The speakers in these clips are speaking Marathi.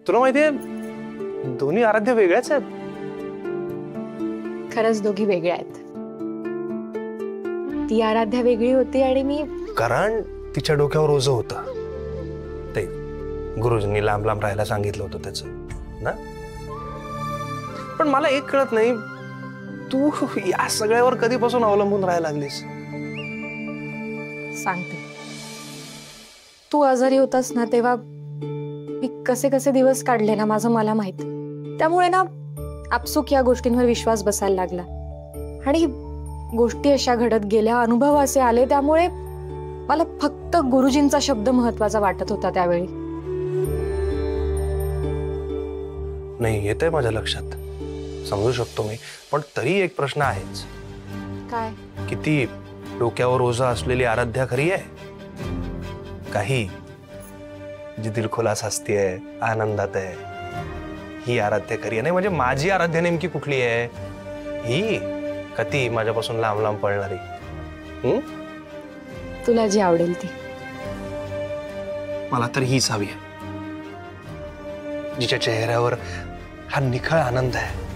तुला माहितीये दोन्ही आराध्या वेगळ्याच आहेत. खरंच दोघी वेगळ्या आहेत. ती आराध्या वेगळी होती आणि मी, कारण तिच्या डोक्यावर ओझं होतं ते गुरुजींनी लांब लांब राहायला सांगितलं होतं त्याचं ना. पण मला एक कळत नाही, तू या सगळ्यावर कधीपासून अवलंबून राहायला लागलीस? सांगते. तू आजारी होतास ना तेव्हा मी कसे कसे दिवस काढले ना माझं मला माहित. त्यामुळे ना आपसुक या गोष्टींवर विश्वास बसायला लागला आणि गोष्टी अशा घडत गेल्या, अनुभव असे आले, त्यामुळे मला फक्त गुरुजींचा शब्द महत्वाचा वाटत होता त्यावेळी. नाही येतंय माझ्या लक्षात, समजू शकतो मी, पण तरी एक प्रश्न आहेच. काय? किती डोक्यावर ओझं असलेली आराध्या खरी आहे? काही जी दिलखुलास हसतीये, आनंदात आहे, ही आराध्या खरी आहे? नाही म्हणजे माझी आराध्या नेमकी कुठली आहे? ही कधी माझ्यापासून लांब लांब पळणारी? तुला जी आवडेल ती. मला तर हीच हवी आहे, जिच्या चेहऱ्यावर हा निखळ आनंद आहे,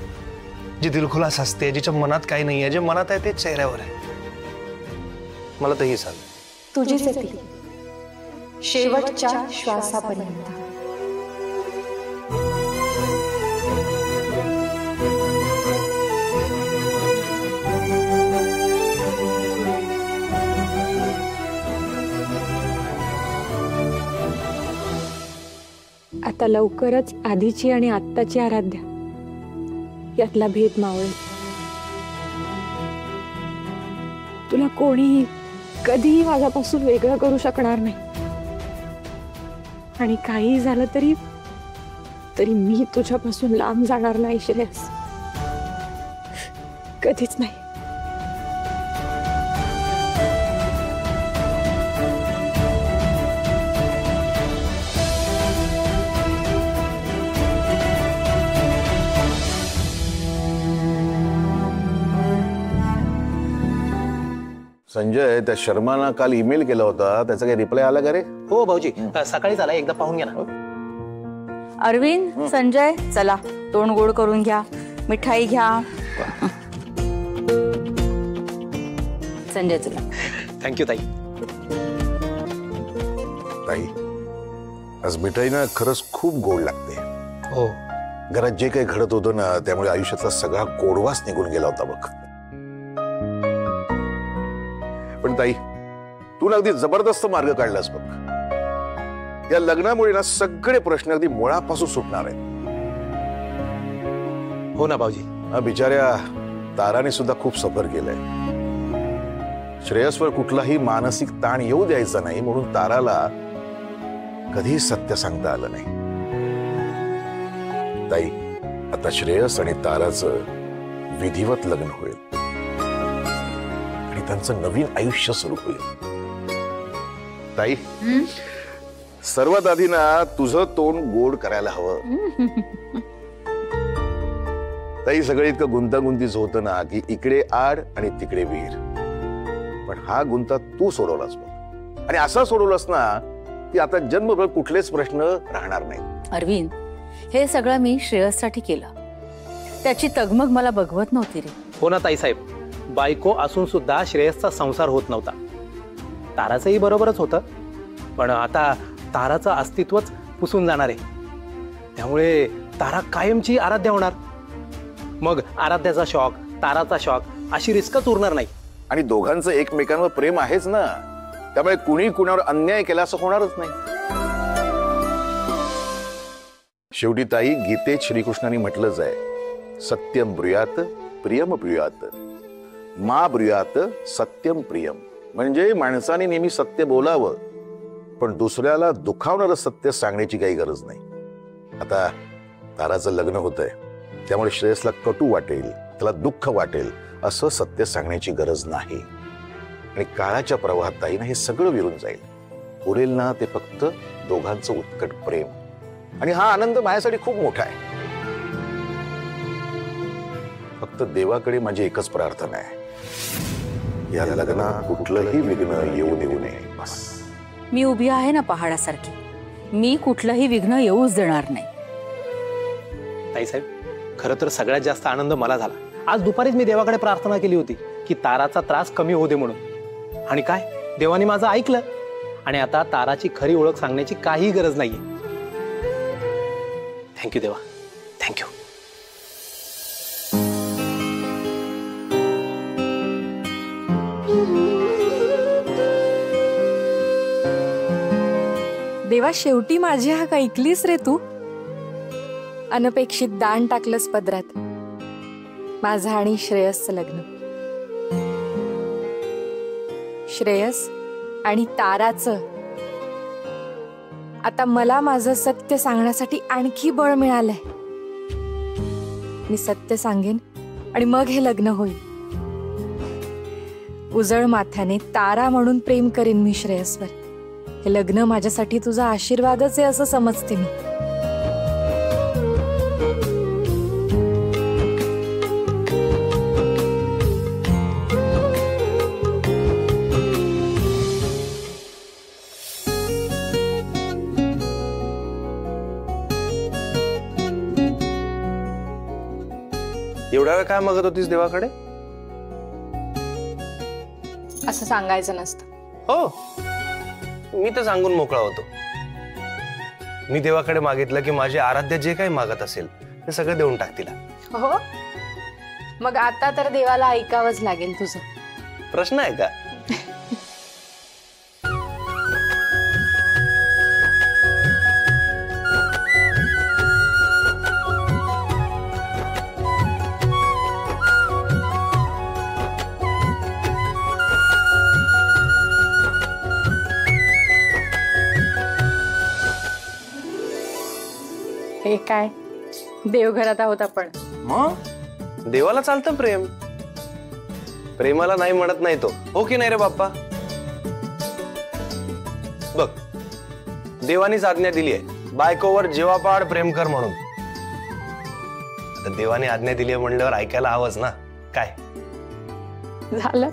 जी दिलखुलास हसते, जिच्या मनात काही नाहीये, जे मनात आहे ते चेहऱ्यावर आहे. मला तर हीच हवी. तुझीच आहे ती, शेवटच्या श्वासापर्यंत. आता लवकरच आधीची आणि आत्ताची आराध्या यातला भेद मावळेल. तुला कोणीही कधीही माझ्यापासून वेगळं करू शकणार नाही. आणि काही झालं तरी मी तुझ्यापासून लांब जाणार नाही श्रेयस, कधीच नाही. संजय, त्या शर्मानं काल ईमेल केला होता, त्याचा काही रिप्लाय आला का रे? हो भाऊजी, सकाळीच आला, एकदा पाहून घ्या ना. अरविंद, संजय, चला तोंड गोड करून घ्या, मिठाई घ्या. संजय चला. थँक्यू ताई. ताई, आज मिठाई ना खरंच खूप गोड लागते. हो, घरात जे काही घडत होतं ना त्यामुळे आयुष्यातला सगळा गोडवास निघून गेला होता बघ. पण ताई, तू ना अगदी जबरदस्त मार्ग काढलास बघ. या लग्नामुळे ना सगळे प्रश्न अगदी मुळापासून सुटणार आहेत. हो ना भाऊजी. बिचाऱ्या ताराने सुद्धा खूप सफर केलंय. श्रेयसवर कुठलाही मानसिक ताण येऊ द्यायचा नाही म्हणून ताराला कधी सत्य सांगता आलं नाही. ताई, आता श्रेयस आणि ताराचं विधिवत लग्न होईल आणि त्यांचं नवीन आयुष्य सुरू होईल. ताई, सर्वात आधी ना तुझं तोंड गोड करायला हवं. ताई, सगळं इतकं गुंतागुंतीच होतं ना की इकडे आड आणि तिकडे विहीर. पण हा गुंता तू सोडवलास बघ, आणि असा सोडवलास ना की आता जन्मभर कुठलेच प्रश्न राहणार नाहीत. अरविंद, हे सगळं मी श्रेयससाठी केलं. त्याची तगमग मला बघवत नव्हती रे. हो ना ताईसाहेब, बायको असून सुद्धा श्रेयसचा संसार होत नव्हता. ताराचंही बरोबरच होतं, पण आता ताराचं अस्तित्वच पुसून जाणार आहे. त्यामुळे तारा कायमची आराध्या होणार. मग आराध्याचा शॉक, ताराचा शॉक, अशी रिस्कच उरणार नाही. आणि दोघांचं एकमेकांवर प्रेम आहेच ना, त्यामुळे कुणी कुणावर अन्याय केला असं होणारच नाही. शेवटी ताई, गीतेत श्रीकृष्णाने म्हटलंच आहे, सत्यम ब्रूयात प्रियम ब्रूयात मा ब्रूयात सत्यम प्रियम. म्हणजे माणसाने नेहमी सत्य बोलावं, पण दुसऱ्याला दुखावणारं सत्य सांगण्याची काही गरज नाही. आता ताराचं लग्न होतंय, त्यामुळे श्रेयसला कटू वाटेल, त्याला दुःख वाटेल असं सत्य सांगण्याची गरज नाही. आणि काळाच्या प्रवाहात ताई ना हे सगळं विरून जाईल. उरेल ना ते फक्त दोघांचं उत्कट प्रेम. आणि हा आनंद माझ्यासाठी खूप मोठा आहे. फक्त देवाकडे माझी एकच प्रार्थना आहे, या लग्नात कुठलंही विघ्न येऊ देऊ नये, बस. मी उभी आहे ना पहाडासारखी, मी कुठलंही विघ्न येऊच देणार नाही. ताईसाहेब, खरं तर सगळ्यात जास्त आनंद मला झाला आज दुपारीच. मी देवाकडे प्रार्थना केली होती की ताराचा त्रास कमी होऊ दे म्हणून, आणि काय, देवाने माझं ऐकलं आणि आता ताराची खरी ओळख सांगण्याची काही गरज नाहीये. थँक्यू देवा, थँक्यू. देवा, शेवटी माझी हाक ऐकलीस रे तू. अनपेक्षित दान टाकलंस पदरात, माझं आणि श्रेयसचं लग्न. श्रेयस आणि ताराचं. आता मला माझं सत्य सांगण्यासाठी आणखी बळ मिळालंय. मी सत्य सांगेन आणि मग हे लग्न होईल. उजळ माथ्याने तारा म्हणून प्रेम करीन मी श्रेयसवर. हे लग्न माझ्यासाठी तुझा आशीर्वादच आहे असं समजते मी. एवढा वेळ काय मागत होतीस देवाकडे? असं सांगायचं नसतं. हो, मी तर सांगून मोकळा होतो. मी देवाकडे मागितलं की माझी आराध्य जे काही मागत असेल ते सगळं देऊन टाक तिला. हो, मग आता तर देवाला ऐकावंच लागेल तुझं. प्रश्न आहे का? हे काय, देवघरात आहोत आपण. मग देवाला चालतं प्रेम. प्रेमाला नाही म्हणत नाही तो, हो की नाही रे बाप्पा? बघ, देवानीच आज्ञा दिली आहे बायकोवर जीवापाड प्रेम कर म्हणून. आता देवाने आज्ञा दिली आहे म्हणल्यावर ऐकायला हवंच ना. काय झालं?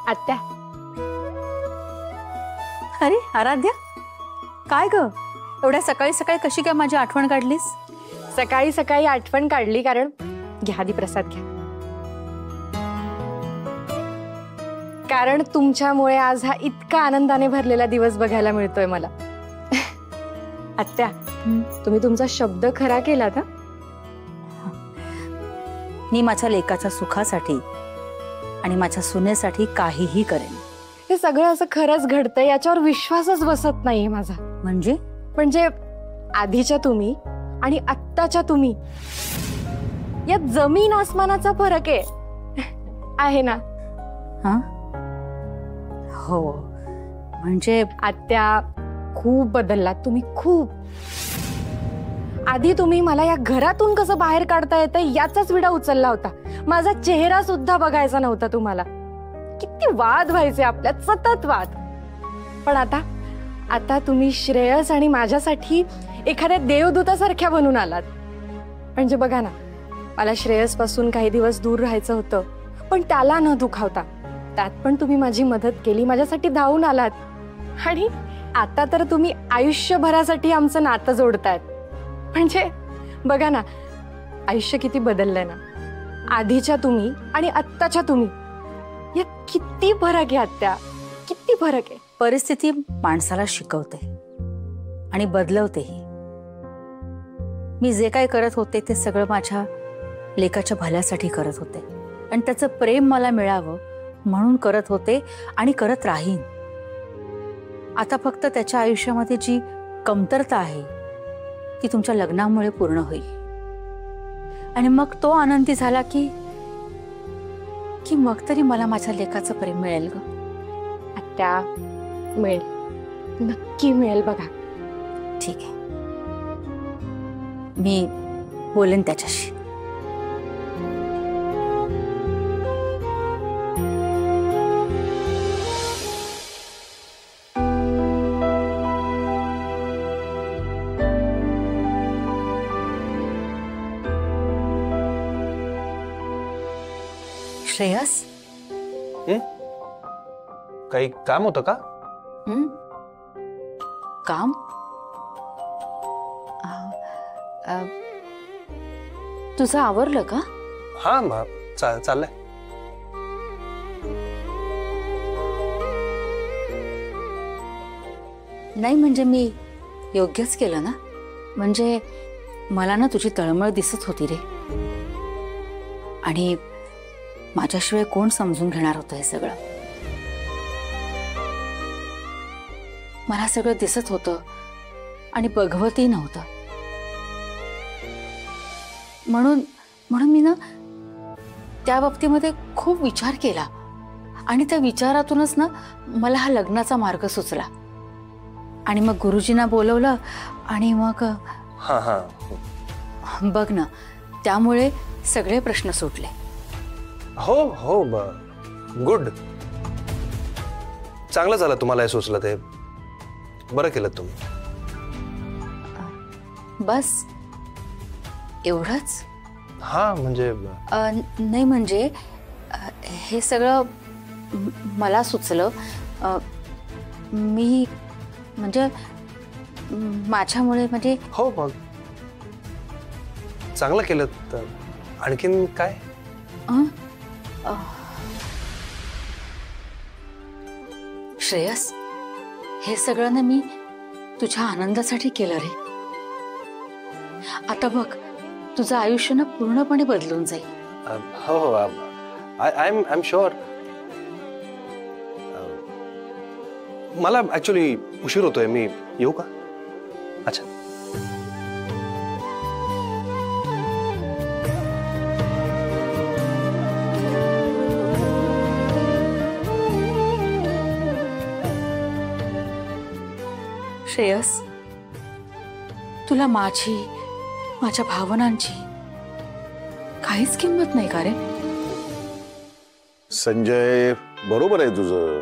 आत्या, अरे आराध्या, काय ग, एवढ्या सकाळी सकाळी कशी काय माझी आठवण काढलीस? सकाळी सकाळी आठवण काढली कारण घ्या आधी प्रसाद घ्या. कारण तुमच्यामुळे आज हा इतका आनंदाने भरलेला दिवस बघायला मिळतोय मला. आत्या, तुम्ही तुमचा शब्द खरा केला ना. मी माझ्या लेकाच्या सुखासाठी आणि माझ्या सुनेसाठी काहीही करेन. हे सगळं असं खरंच घडतंय याच्यावर विश्वासच बसत नाहीये माझा. म्हणजे आधीच्या तुम्ही आणि आत्ताच्या तुम्ही यात जमीन आसमानाचा फरक आहे ना. हा, हो, म्हणजे आत्या खूप बदललात तुम्ही, खूप. आधी तुम्ही मला या घरातून कसं बाहेर काढता येतं याचाच विडा उचलला होता. माझा चेहरा सुद्धा बघायचा नव्हता तुम्हाला. किती वाद व्हायचे आपल्यात, सतत वाद. पण आता तुम्ही श्रेयस आणि माझ्यासाठी एखाद्या देवदूतासारख्या बनून आलात. म्हणजे बघा ना, मला श्रेयस पासून काही दिवस दूर राहायचं होतं, पण त्याला न दुखावता त्यात पण तुम्ही माझी मदत केली, माझ्यासाठी धावून आलात. आणि आता तर तुम्ही आयुष्यभरासाठी आमचं नातं जोडतायत. म्हणजे बघा ना, आयुष्य किती बदललंय ना. आधीच्या तुम्ही आणि आत्ताच्या तुम्ही यात किती फरक आहे आत्या, किती फरक आहे. परिस्थिती माणसाला शिकवते आणि बदलवतेही. मी जे काय करत होते ते सगळं माझ्या लेकाच्या भल्यासाठी करत होते आणि त्याचं प्रेम मला मिळावं म्हणून करत होते आणि करत राहीन. आता फक्त त्याच्या आयुष्यामध्ये जी कमतरता आहे ती तुमच्या लग्नामुळे पूर्ण होईल आणि मग तो आनंदी झाला की मग तरी मला माझ्या लेकाचं प्रेम मिळेल ग. आत्या, मिळेल, नक्की मिळेल. बघा, ठीक आहे, मी बोलेन त्याच्याशी. श्रेयस, काही काम होतं का? काम? तुझं आवरलं का? हा चाललंय. नाही म्हणजे मी योग्यच केलं ना. म्हणजे मला ना तुझी तळमळ दिसत होती रे. आणि माझ्याशिवाय कोण समजून घेणार होतं हे सगळं. मला सगळं दिसत होतं आणि बघवतही नव्हतं. म्हणून मी ना त्या बाबतीमध्ये खूप विचार केला आणि त्या विचारातूनच ना मला हा लग्नाचा मार्ग सुचला. आणि मग गुरुजींना बोलवलं आणि मग बघ ना, त्यामुळे सगळे प्रश्न सुटले. हो गुड. चांगलं झालं तुम्हाला हे सुचलं, ते बरं केलं तुम्ही. बस एवढंच? हा म्हणजे नाही म्हणजे हे सगळं मला सुचलं. मी म्हणजे माझ्यामुळे म्हणजे. हो मग चांगलं केलं. तर आणखीन काय? श्रेयस, हे सगळं ना मी तुझ्या आनंदासाठी केलं रे. आता बघ, तुझं आयुष्य ना पूर्णपणे बदलून जाईल. हो आय एम शुअर. मला ऍक्च्युली उशीर होतोय, मी येऊ का? अच्छा. श्रेयस, तुला माझ्या भावनांची काहीच किंमत नाही का रे? संजय, बरोबर आहे तुझं,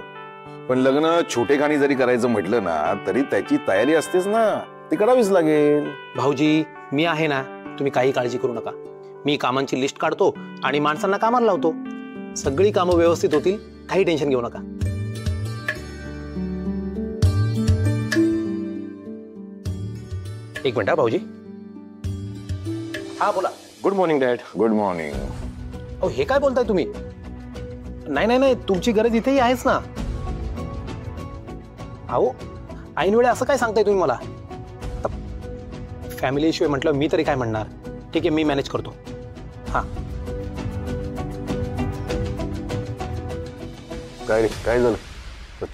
पण लग्न छोटेखानी जरी करायचं म्हटलं ना तरी त्याची तयारी असतेच ना. ती करावीच लागेल. भाऊजी, मी आहे ना, तुम्ही काही काळजी करू नका. मी कामांची लिस्ट काढतो आणि माणसांना कामाला लावतो. सगळी कामं व्यवस्थित होतील, काही टेन्शन घेऊ नका. एक मिनिट हा भाऊजी. हा बोला. Good morning dad. Good morning. अहो हे काय बोलताय तुम्ही? नाही, तुमची गरज इथेही आहेच ना. अहो ऐन वेळे असं काय सांगताय तुम्ही मला? फॅमिली इश्यू म्हटलं मी तरी काय म्हणणार. ठीक आहे, मी मॅनेज करतो. हा. काय झालं?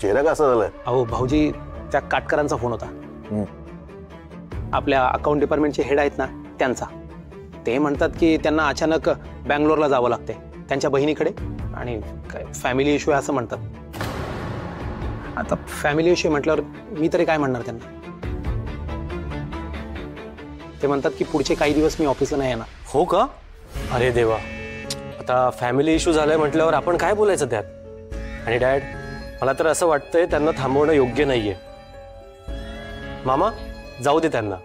चेहरा कसा झालाय? अहो भाऊजी, त्या काटकरांचा फोन होता. आपल्या अकाउंट डिपार्टमेंटचे हेड आहेत ना, त्यांचा. ते म्हणतात की त्यांना अचानक बँगलोरला जावं लागतंय त्यांच्या बहिणीकडे, आणि फॅमिली इश्यू आहे असं म्हणतात. आता फॅमिली इश्यू म्हटल्यावर मी तरी काय म्हणणार त्यांना? ते म्हणतात की पुढचे काही दिवस मी ऑफिसला नाही येणार. हो का? अरे देवा, आता फॅमिली इश्यू झालाय म्हटल्यावर आपण काय बोलायचं त्यात? आणि डॅड, मला तर असं वाटतंय त्यांना थांबवणं योग्य नाहीये. मामा, जाऊ दे त्यांना.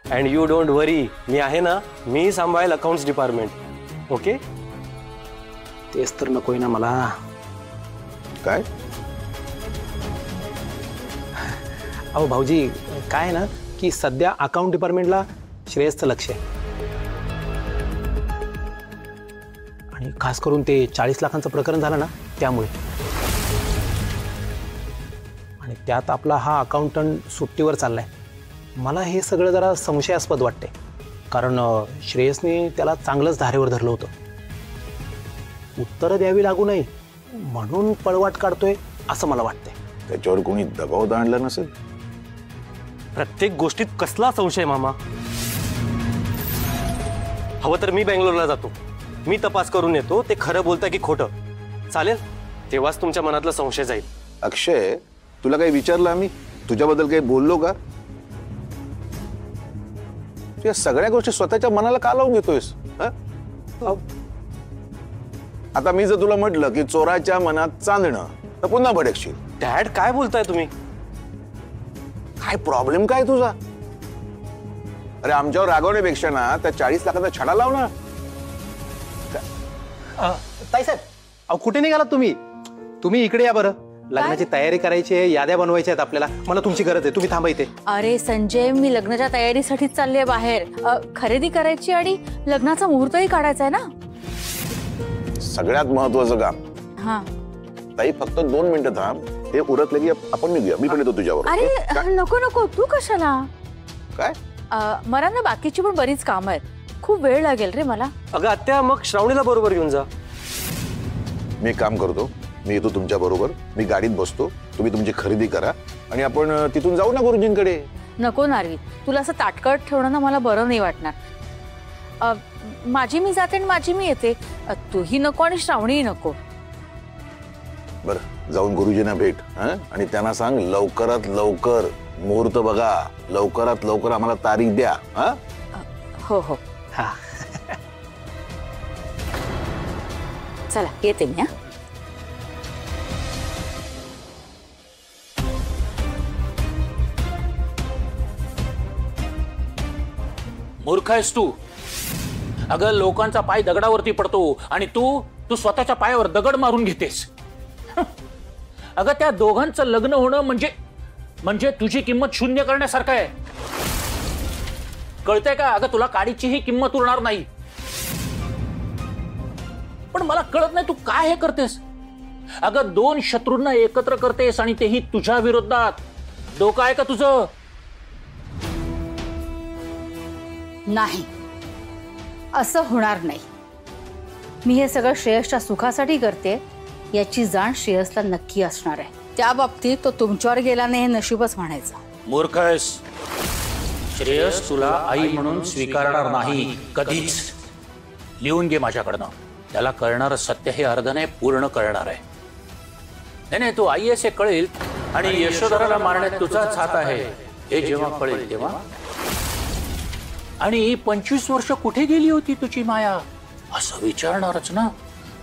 अँड यू डोंट वरी, मी आहे ना, मी सांभाळेल अकाउंट्स डिपार्टमेंट. ओके? तेच तर नकोय ना मला. काय? अहो भाऊजी, काय आहे ना की सध्या अकाउंट डिपार्टमेंटला श्रेयसचं लक्ष आहे. आणि खास करून ते 40 लाखांचं प्रकरण झालं ना, त्यामुळे. आणि त्यात आपला हा अकाउंटंट सुट्टीवर चाललाय. मला हे सगळं जरा संशयास्पद वाटते, कारण श्रेयसने त्याला चांगलंच धारेवर धरलं होतं. उत्तरं द्यावी लागू नये म्हणून पळवाट काढतोय असं मला वाटतंय. त्याच्यावर कोणी दबाव आणला नसेल? प्रत्येक गोष्टीत कसला संशय मामा? हवं तर मी बँगलोरला जातो, मी तपास करून येतो, ते खरं बोलतं की खोटं. चालेल? तेव्हाच तुमच्या मनातला संशय जाईल. अक्षय, तुला काही विचारलं आम्ही? तुझ्याबद्दल काही बोललो का? या सगळ्या गोष्टी स्वतःच्या मनाला का लावून घेतोयस? आता मी जर तुला म्हटलं की चोराच्या मनात चांदणं, तर पुन्हा भडकशील. डॅड, काय बोलताय तुम्ही? काय प्रॉब्लेम काय तुझा? अरे आमच्यावर रागवण्यापेक्षा ना त्या 40 लाखाचा छडा लाव ना. ताईसाहेब, अहो कुठे निघालात तुम्ही? तुम्ही इकडे या बरं. लग्नाची तयारी करायची आहे, याद्या बनवायच्या आहेत आपल्याला. मला तुमची गरज आहे, तुम्ही थांबा इथे. अरे संजय, मी लग्नाच्या तयारीसाठीच चालले बाहेर. खरेदी करायची आणि लग्नाचा मुहूर्तही काढायचा आहे ना. सगळ्यात महत्वाचं काम. हा. ताई फक्त 2 मिनिटं थांब. हे उरकलं की आपण निघूया. मी पण येतो तुझ्यावर. अरे नको नको, तू कशाला? काय मला ना बाकीची पण बरीच कामं आहेत. खूप वेळ लागेल रे मला. अगं आत्या, मग श्रावणीला बरोबर घेऊन जा. मी काम करतो, मी येतो तुमच्या बरोबर. मी गाडीत बसतो, तुम्ही तुमची खरेदी करा आणि आपण तिथून जाऊ ना गुरुजींकडे. नको नारवी, तुला असं ताटकळत ठेवणं ना मला बरं नाही वाटणार. माझी मी जाते आणि माझी मी येते. तूही नको आणि श्रावणीही नको. बरं, जाऊन गुरुजींना भेट आणि त्यांना सांग लवकरात लवकर मुहूर्त बघा, लवकरात लवकर आम्हाला तारीख द्या. हो हो. हा. चला येते मी. मूर्ख आहेस तू. अगं लोकांचा पाय दगडावरती पडतो आणि तू स्वतःच्या पायावर दगड मारून घेतेस. अगं त्या दोघांचं लग्न होणं म्हणजे तुझी किंमत शून्य करण्यासारखं आहे. कळतंय का? अगं तुला काडीचीही किंमत उरणार नाही. पण मला कळत नाही तू काय हे करतेस. अगं 2 शत्रूंना एकत्र करतेस आणि तेही तुझ्या विरोधात. डोकं आहे का तुझं? नाही, असं होणार नाही. मी हे सगळं श्रेयसच्या सुखासाठी करते याची जाण श्रेयसला नक्की असणार आहे. त्या बाबतीत तो तुमच्यावर गेला नाही हे नशीबच म्हणायचं. मूर्ख आहेस. श्रेयस तुला आई म्हणून स्वीकारणार नाही कधीच. लिहून घे माझ्याकडनं. त्याला कळणारं सत्य हे अर्ध नाही, पूर्ण कळणार आहे. नाही तू आई असे कळेल आणि यशोधराला मारण्यात तुझाच हात आहे हे जेव्हा कळेल तेव्हा. आणि 25 वर्ष कुठे गेली होती तुझी माया असं विचारणारच ना,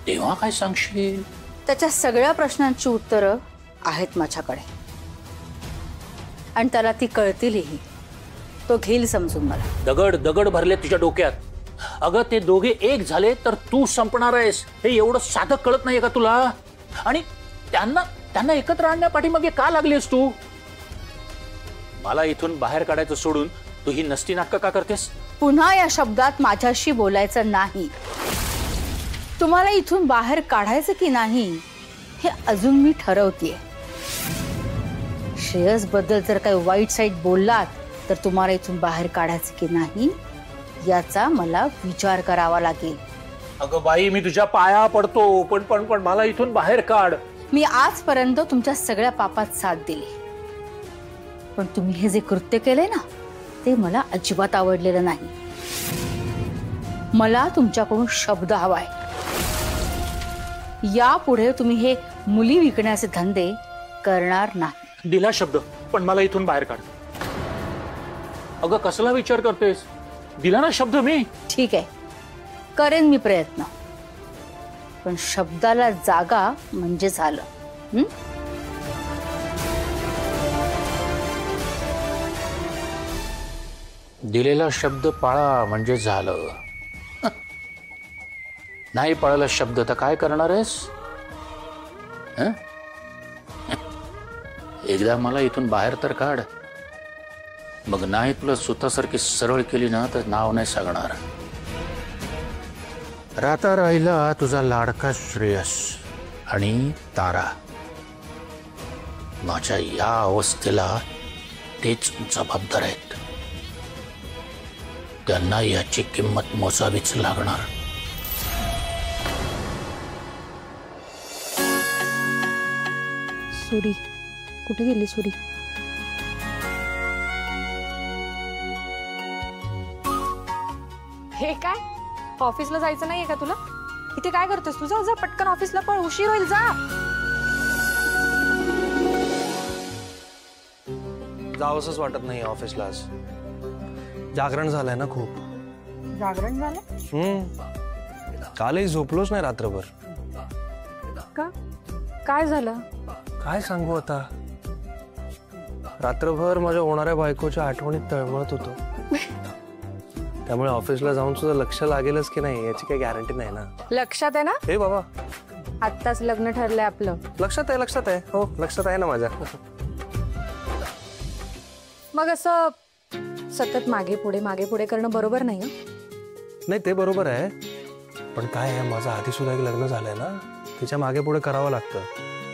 तेव्हा काय सांगशील? त्याच्या सगळ्या प्रश्नांची उत्तरं आहेत माझ्याकडे आणि त्याला ती कळतीलही. तो घेईल समजून मला. दगड भरले तुझ्या डोक्यात. अगं ते दोघे एक झाले तर तू संपणार आहेस हे एवढं साधं कळत नाहीये का तुला? आणि त्यांना एकत्र आणण्यापाठीमागे का लागलीस तू? मला इथून बाहेर काढायचं सोडून तू ही नसती नाटकं का करतेस? पुन्हा या शब्दात माझ्याशी बोलायचं नाही. तुम्हाला इथून बाहेर काढायचं की नाही हे अजून मी ठरवतेय. श्रेयस बद्दल जर काही वाईट साईट बोललात तर तुम्हाला इथून बाहेर काढायचं की नाही याचा मला विचार करावा लागेल. अगं बाई, मी तुझ्या पाया पडतो, पण मला इथून बाहेर काढ. मी आजपर्यंत तुमच्या सगळ्या पापात साथ दिली, पण तुम्ही हे जे कृत्य केले ना ते मला अजिबात आवडलेलं नाही. मला तुमच्याकडून शब्द हवाय. यापुढे तुम्ही हे मुली विकण्याचे धंदे करणार नाही. दिला शब्द, पण मला इथून बाहेर काढ. अगं कसला विचार करतेस? दिला ना शब्द मी. ठीक आहे, करेन मी प्रयत्न, पण शब्दाला जागा म्हणजे झालं. दिलेला शब्द पाळा म्हणजे झालं. नाही पाळला शब्द तर काय करणार आहेस? एकदा मला इथून बाहेर तर काढ, मग नाही तुला स्वतःसारखी सरळ केली ना तर नाव नाही सांगणार. राता राहिला तुझा लाडका श्रेयस आणि तारा. माझ्या या अवस्थेला तेच जबाबदार आहेत. त्यांना याची किंमत मोजावीच लागणार. सुरी कुठे गेली? सुरी हे काय? ऑफिसला जायचं नाहीये का तुला? इथे काय करतेस? तुझा जा पटकन ऑफिसला पळ, उशीर होईल. जा. जावंसच वाटत नाही ऑफिसला आज. जागरण झालंय ना खूप. जागरण झालं? कालही झोपलोच नाही रात्रभर. का? काय झालं? काय सांगू आता. रात्रभर माझ्या होणाऱ्या बायकोच्या आठवणीत तळमळत होतो. त्यामुळे ऑफिसला जाऊन सुद्धा लक्ष लागेलच की नाही याची काही गॅरंटी नाही ना. लक्षात आहे ना हे बाबा, आत्ताच लग्न ठरलंय आपलं. लक्षात आहे. हो, लक्षात आहे ना माझ्या. मग असं सतत मागे पुढे करणं बरोबर नाही. नाही ते बरोबर आहे, पण काय आहे, माझं आधी सुद्धा एक लग्न झालंय ना, तिच्या मागे पुढे करावं लागतं.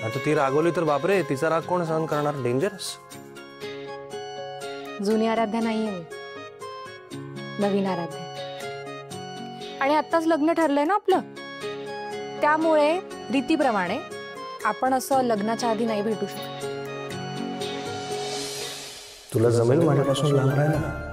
आता ती रागवली तर बापरे, तिचा राग कोण सहन करणार? डेंजरस. जुनी आराध्या नाहीये मी, नवीन आराध्या. आणि आत्ताच लग्न ठरलंय ना आपलं, त्यामुळे रीतीप्रमाणे आपण असं लग्नाच्या आधी नाही भेटू शकत. तुला जमेल माझ्यापासून लांब राहायला?